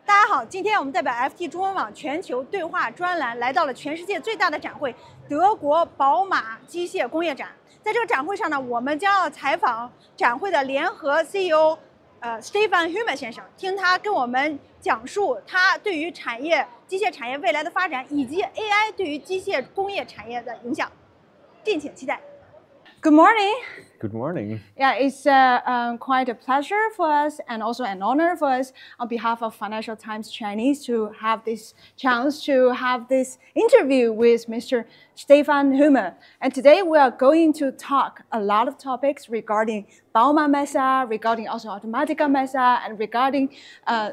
大家好，今天我们代表 FT 中文网全球对话专栏来到了全世界最大的展会——德国宝马机械工业展。在这个展会上呢，我们将要采访展会的联合 CEO Stefan Humer 先生，听他跟我们讲述他对于机械产业未来的发展，以及 AI 对于机械工业产业的影响。敬请期待。Good morning. Good morning. Yeah, it's quite a pleasure for us and also an honor for us on behalf of Financial Times Chinese to have this chance to have this interview with Mr. Stefan Humer. And today we are going to talk a lot of topics regarding Bauma Messe, regarding also Automatica Messe, and regarding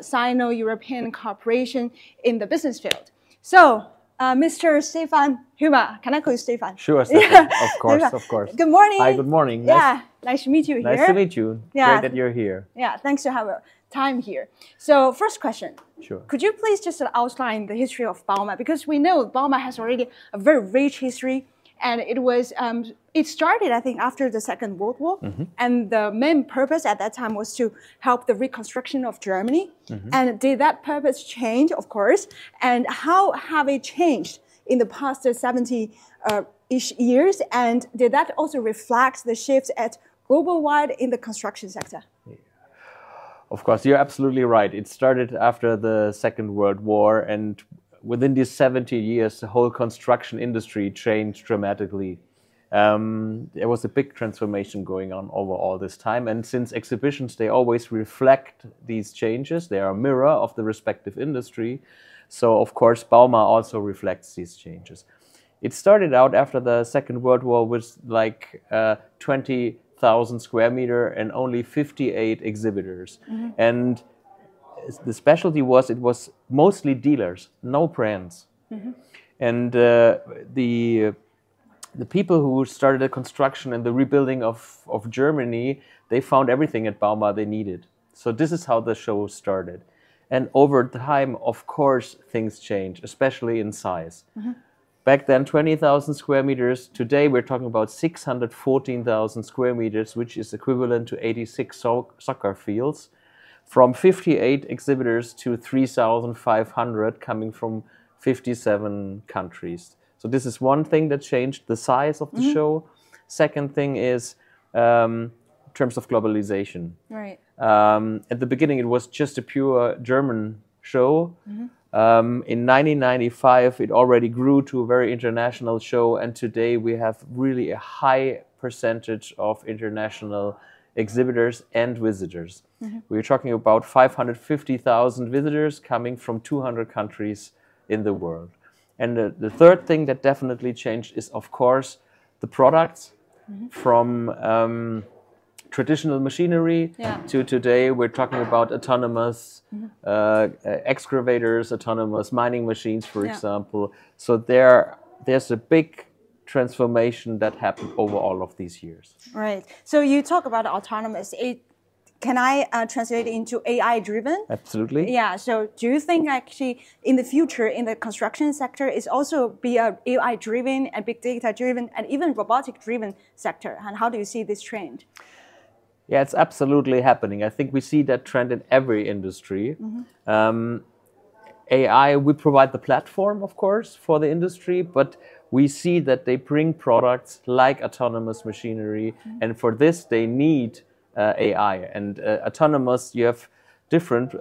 Sino-European cooperation in the business field. So, Mr. Stefan Humer, can I call you Stefan? Sure, Stefan. Of course, of course. Good morning. Hi, good morning. Nice to meet you here. Nice to meet you. Yeah. Great that you're here. Yeah, thanks to have a time here. So, first question. Sure. Could you please just outline the history of Bauma? Because we know Bauma has already a very rich history, and it started, I think, after the Second World War, and the main purpose at that time was to help the reconstruction of Germany. And did that purpose change, of course? And how have it changed in the past 70-ish years? And did that also reflect the shifts at global-wide in the construction sector? Of course, you're absolutely right. It started after the Second World War, and within these 70 years, the whole construction industry changed dramatically. There was a big transformation going on over all this time, and since exhibitions, they always reflect these changes. They are a mirror of the respective industry. So, of course, Bauma also reflects these changes. It started out after the Second World War with like 20,000 square meter and only 58 exhibitors. And the specialty was it was mostly dealers, no brands. And the people who started the construction and the rebuilding of Germany, they found everything at Bauma they needed. So this is how the show started. And over time, of course, things change, especially in size. Back then, 20,000 square meters. Today, we're talking about 614,000 square meters, which is equivalent to 86 soccer fields. From 58 exhibitors to 3,500 coming from 57 countries. So this is one thing that changed the size of the show. Second thing is in terms of globalization. Right. At the beginning, it was just a pure German show. In 1995, it already grew to a very international show, and today we have really a high percentage of international exhibitors and visitors. We're talking about 550,000 visitors coming from 200 countries in the world. And the third thing that definitely changed is, of course, the products from traditional machinery to today. We're talking about autonomous excavators, autonomous mining machines, for example. So there's a big transformation that happened over all of these years. Right. So you talk about autonomous. Can I translate it into AI-driven? Absolutely. Yeah. So do you think actually in the future, in the construction sector, is also be a AI-driven and big data-driven and even robotic-driven sector? And how do you see this trend? Yeah, it's absolutely happening. I think we see that trend in every industry. AI, we provide the platform, of course, for the industry, but we see that they bring products like autonomous machinery, and for this they need AI. And autonomous, you have different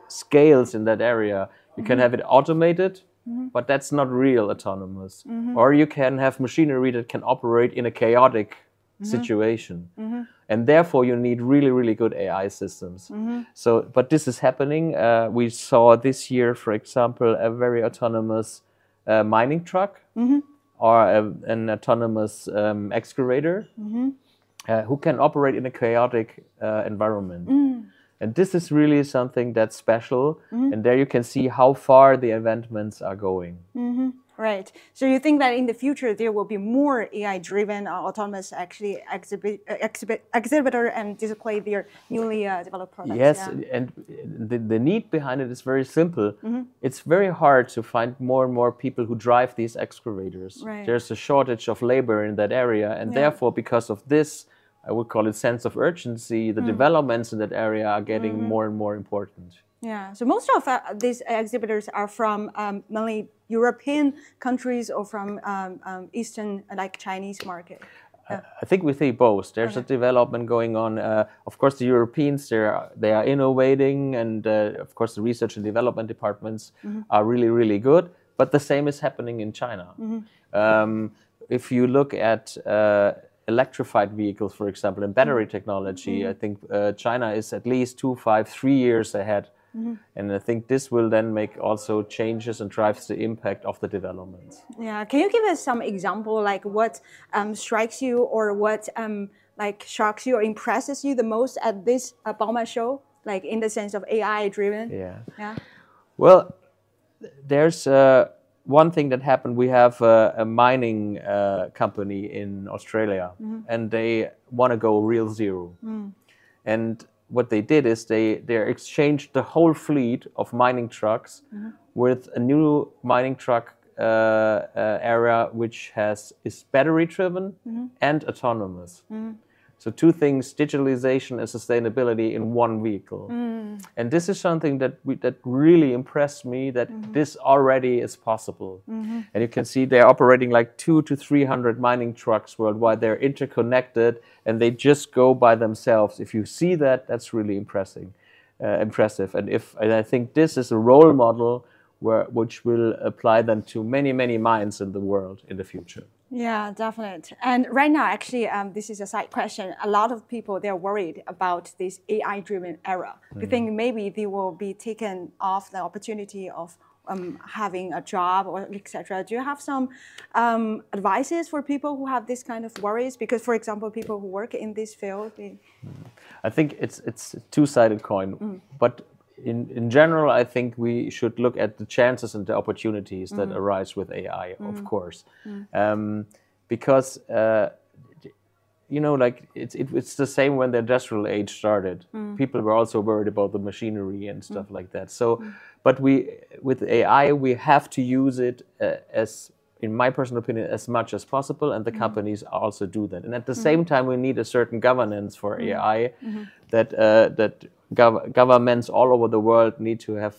scales in that area. You can have it automated, but that's not real autonomous. Or you can have machinery that can operate in a chaotic situation. And therefore you need really, really good AI systems. So, but this is happening. We saw this year, for example, a very autonomous mining truck or an autonomous excavator who can operate in a chaotic environment. And this is really something that's special. And there you can see how far the advancements are going. Right. So you think that in the future there will be more AI-driven autonomous actually exhibitor and display their newly developed products? Yes, and the need behind it is very simple. It's very hard to find more and more people who drive these excavators. Right. There's a shortage of labor in that area, and therefore, because of this, I would call it sense of urgency, the developments in that area are getting more and more important. Yeah, so most of these exhibitors are from mainly European countries or from Eastern, like Chinese market. I think we see both. There's a development going on. Of course, the Europeans, they are innovating, and of course, the research and development departments are really, really good. But the same is happening in China. If you look at electrified vehicles, for example, in battery technology, I think China is at least 2, 5, 3 years ahead. And I think this will then make also changes and drives the impact of the developments. Yeah, can you give us some example, like what strikes you or what like shocks you or impresses you the most at this Bauma show, like in the sense of AI driven? Yeah. Well, there's one thing that happened. We have a mining company in Australia, and they want to go real zero. And what they did is they exchanged the whole fleet of mining trucks with a new mining truck area which is battery driven and autonomous. So two things: digitalization and sustainability in one vehicle. And this is something that really impressed me, that this already is possible. And you can see they're operating like 200 to 300 mining trucks worldwide. They're interconnected and they just go by themselves. If you see that, that's really impressive. And I think this is a role model which will apply then to many, many mines in the world in the future. Yeah, definitely. And right now, actually, this is a side question. A lot of people, they're worried about this AI-driven era. They think maybe they will be taken off the opportunity of having a job or etc. Do you have some advices for people who have this kind of worries? Because, for example, people who work in this field, I think it's a two-sided coin. But in general, I think we should look at the chances and the opportunities that arise with AI, of course, because you know, like it's the same when the industrial age started. People were also worried about the machinery and stuff like that. So, but with AI, we have to use it as, in my personal opinion, as much as possible, and the companies also do that. And at the same time, we need a certain governance for AI that governments all over the world need to have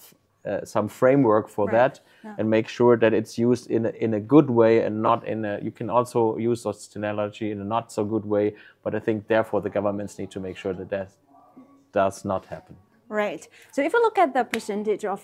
some framework for that, and make sure that it's used in a good way and not in a. You can also use sustainability in a not so good way, but I think therefore the governments need to make sure that that does not happen. Right. So if you look at the percentage of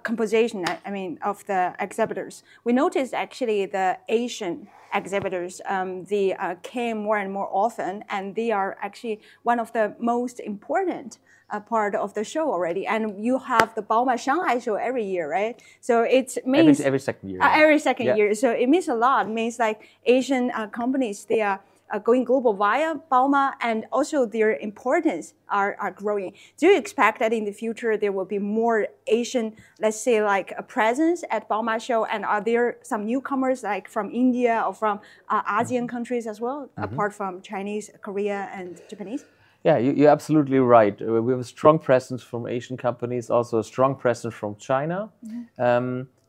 composition, I mean, of the exhibitors, we noticed actually the Asian exhibitors, they came more and more often, and they are actually one of the most important part of the show already. And you have the Bauma Shanghai show every year, right? So it means every second year. Every second year. So it means a lot. It means like Asian companies, they are going global via Bauma, and also their importance are growing. Do you expect that in the future there will be more Asian, let's say, like a presence at Bauma show? And are there some newcomers like from India or from ASEAN countries as well, apart from Chinese, Korea, and Japanese? Yeah, you're absolutely right. We have a strong presence from Asian companies, also a strong presence from China.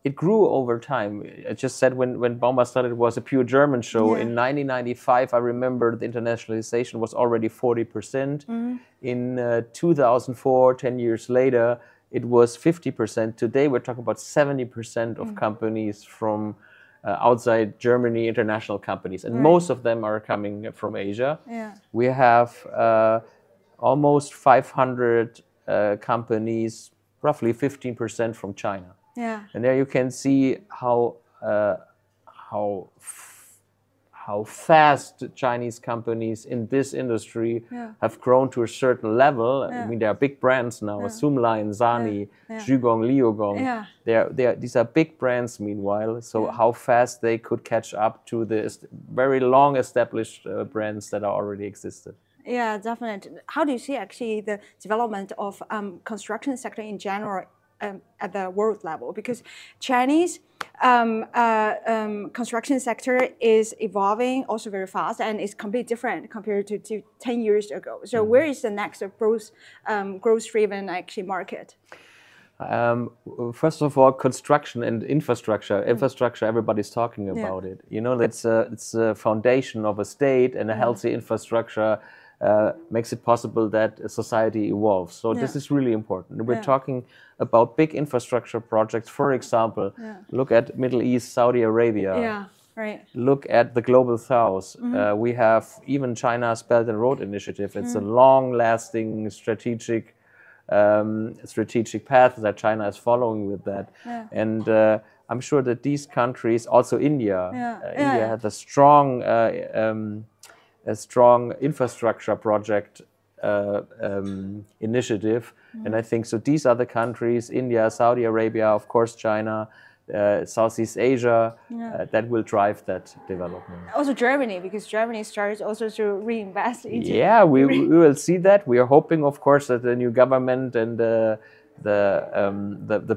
It grew over time. I just said when Bauma started, it was a pure German show. In 1995, I remember the internationalization was already 40%. In 2004, 10 years later, it was 50%. Today, we're talking about 70% of companies from outside Germany, international companies. And most of them are coming from Asia. We have almost 500 companies, roughly 15% from China. And there you can see how fast Chinese companies in this industry have grown to a certain level. I mean, there are big brands now: Zoomlion, Sany, Zhugong, Liugong. These are big brands. Meanwhile, so how fast they could catch up to the very long established brands that are already existed. Yeah, definitely. How do you see actually the development of construction sector in general? At the world level, because Chinese construction sector is evolving also very fast and is completely different compared to 10 years ago. So where is the next growth-driven actually market? First of all, construction and infrastructure. Infrastructure, everybody's talking about it. You know, it's a foundation of a state, and a healthy infrastructure makes it possible that a society evolves. So this is really important. We're talking about big infrastructure projects. For example, look at Middle East, Saudi Arabia. Yeah, right. Look at the Global South. We have even China's Belt and Road Initiative. It's a long-lasting strategic path that China is following with that. And I'm sure that these countries, also India, India has a strong infrastructure project initiative. And I think so these are the countries, India, Saudi Arabia, of course China, Southeast Asia, that will drive that development. Also Germany, because Germany starts also to reinvest into... Yeah, we will see that. We are hoping, of course, that the new government and the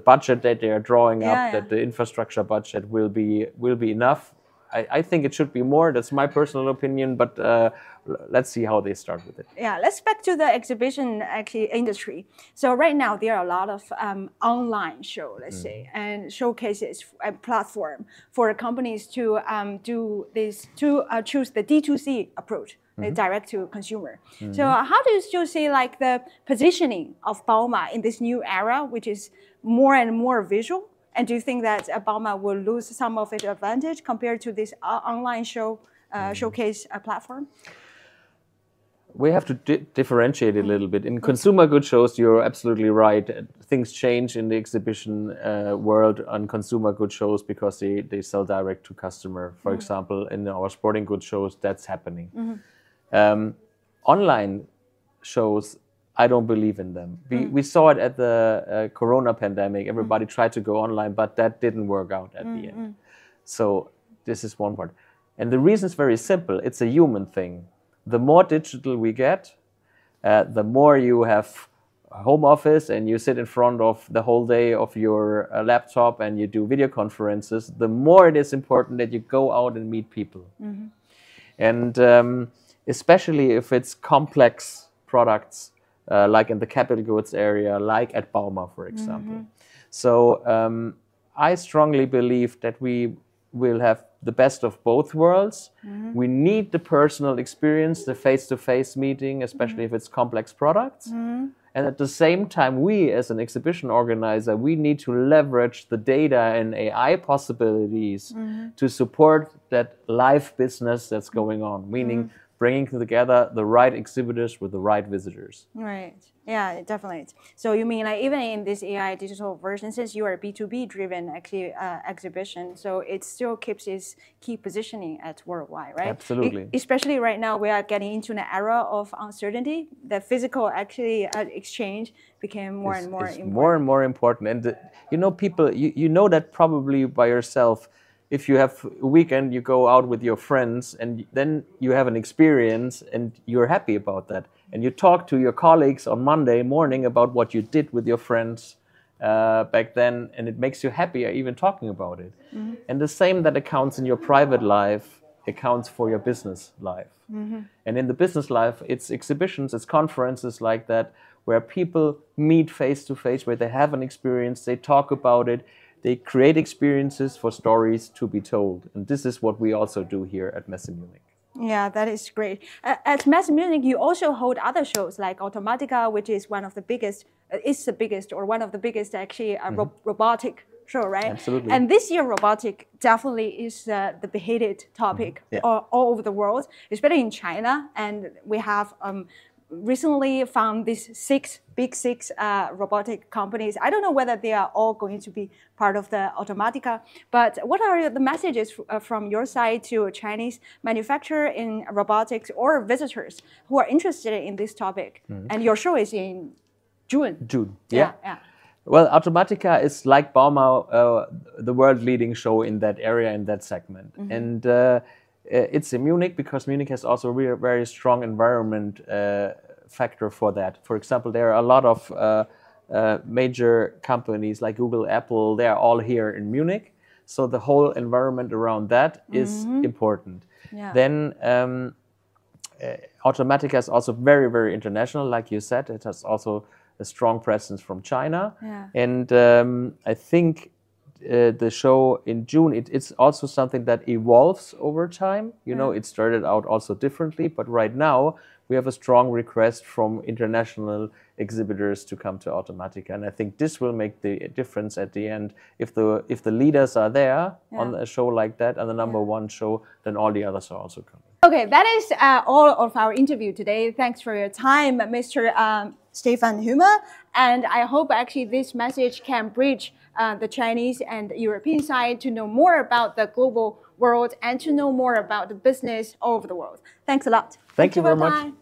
budget that they are drawing up, that the infrastructure budget will be enough. I think it should be more. That's my personal opinion, but let's see how they start with it. Yeah, let's back to the exhibition industry. So right now there are a lot of online show, let's say, and showcases and platform for companies to do this, to choose the D2C approach, the direct to consumer. So how do you still see like the positioning of Bauma in this new era, which is more and more visual? And do you think that Bauma will lose some of its advantage compared to this online showcase platform? We have to differentiate it a little bit. In consumer goods shows, you're absolutely right. Things change in the exhibition world on consumer goods shows because they sell direct to customer. For example, in our sporting goods shows, that's happening. Online shows, I don't believe in them. We saw it at the Corona pandemic. Everybody tried to go online, but that didn't work out at the end. So this is one part. And the reason is very simple. It's a human thing. The more digital we get, the more you have home office and you sit in front of the whole day of your laptop and you do video conferences, the more it is important that you go out and meet people. And especially if it's complex products, like in the capital goods area, like at Bauma, for example. So I strongly believe that we will have the best of both worlds. We need the personal experience, the face-to-face meeting, especially if it's complex products. And at the same time, we as an exhibition organizer, we need to leverage the data and AI possibilities to support that live business that's going on, meaning bringing together the right exhibitors with the right visitors. Right. Yeah, definitely. So you mean like even in this AI digital version, since you are a B2B driven actually exhibition, so it still keeps its key positioning at worldwide, right? Absolutely. Especially right now, we are getting into an era of uncertainty. The physical actually exchange became more and more important. More and more important. And you know, people, you know that probably by yourself. If you have a weekend, you go out with your friends and then you have an experience and you're happy about that. And you talk to your colleagues on Monday morning about what you did with your friends back then, and it makes you happier even talking about it. And the same that accounts in your private life accounts for your business life. And in the business life, it's exhibitions, it's conferences like that, where people meet face to face, where they have an experience, they talk about it, they create experiences for stories to be told. And this is what we also do here at Messe Munich. Yeah, that is great. At Messe Munich, you also hold other shows like Automatica, which is one of the biggest, is the biggest or one of the biggest actually robotic show, right? Absolutely. And this year, robotic definitely is the beheaded topic all over the world, especially in China. And we have recently found these big six robotic companies. I don't know whether they are all going to be part of the Automatica, but what are the messages from your side to Chinese manufacturers in robotics or visitors who are interested in this topic? And your show is in June. Yeah. Well, Automatica is like Bauma, the world-leading show in that area, in that segment. And it's in Munich because Munich has also a very strong environment factor for that. For example, there are a lot of major companies like Google, Apple, they are all here in Munich. So the whole environment around that is important. Then Automatica is also very, very international. Like you said, it has also a strong presence from China. And I think the show in June, it's also something that evolves over time. You know, it started out also differently, but right now we have a strong request from international exhibitors to come to Automatica, and I think this will make the difference at the end. If the leaders are there on a show like that and the number one show, then all the others are also coming. Okay, that is all of our interview today. Thanks for your time, Mr. Stefan Humer. And I hope actually this message can bridge the Chinese and European side to know more about the global world and to know more about the business all over the world. Thanks a lot. Thank you very much.